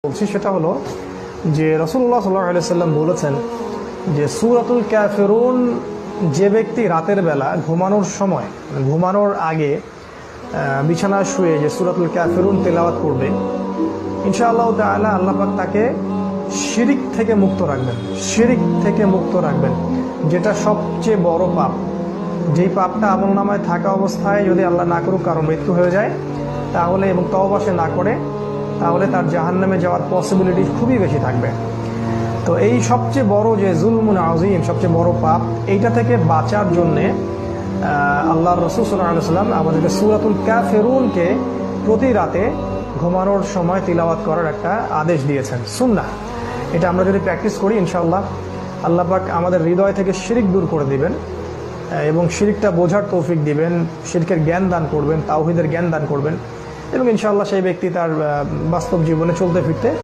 বলছি সেটা হলো যে রাসূলুল্লাহ সাল্লাল্লাহু আলাইহি সাল্লাম বলেছেন যে সূরাতুল কাফিরুন যে ব্যক্তি রাতের বেলা ঘুমানোর সময় ঘুমানোর আগে বিছানায় শুয়ে যে সূরাতুল কাফিরুন তেলাওয়াত করবে ইনশাআল্লাহ তাআলা আল্লাহ পাক তাকে শিরিক থেকে মুক্ত রাখবেন। শিরিক থেকে মুক্ত রাখবেন, যেটা সবচেয়ে বড় পাপ। যেই পাপটা আমলনামায় থাকা অবস্থায় যদি আল্লাহ না করুক কারো মৃত্যু হয়ে যায় তাহলে এবং তওবা সে না করে তাহলে তার জাহান্নামে যাওয়ার পসিবিলিটি খুবই বেশি থাকবে। তো এই সবচেয়ে বড় যে জুলমুন আযীম, সবচেয়ে বড় পাপ, এইটা থেকে বাঁচার জন্যে আল্লাহর রাসূল সাল্লাল্লাহু আলাইহি ওয়াসাল্লাম আমাদেরকে সূরাতুল কাফিরুনকে প্রতি রাতে ঘুমানোর সময় তিলাওয়াত করার একটা আদেশ দিয়েছেন, সুন্নাহ। এটা আমরা যদি প্র্যাকটিস করি ইনশাআল্লাহ আল্লাহ পাক আমাদের হৃদয় থেকে শিরিক দূর করে দিবেন এবং শিরিকটা বোঝার তৌফিক দিবেন, শিরকের জ্ঞান দান করবেন, তাওহীদের জ্ঞান দান করবেন এবং ইনশাআল্লাহ সেই ব্যক্তি তার বাস্তব জীবনে চলতে ফিরতে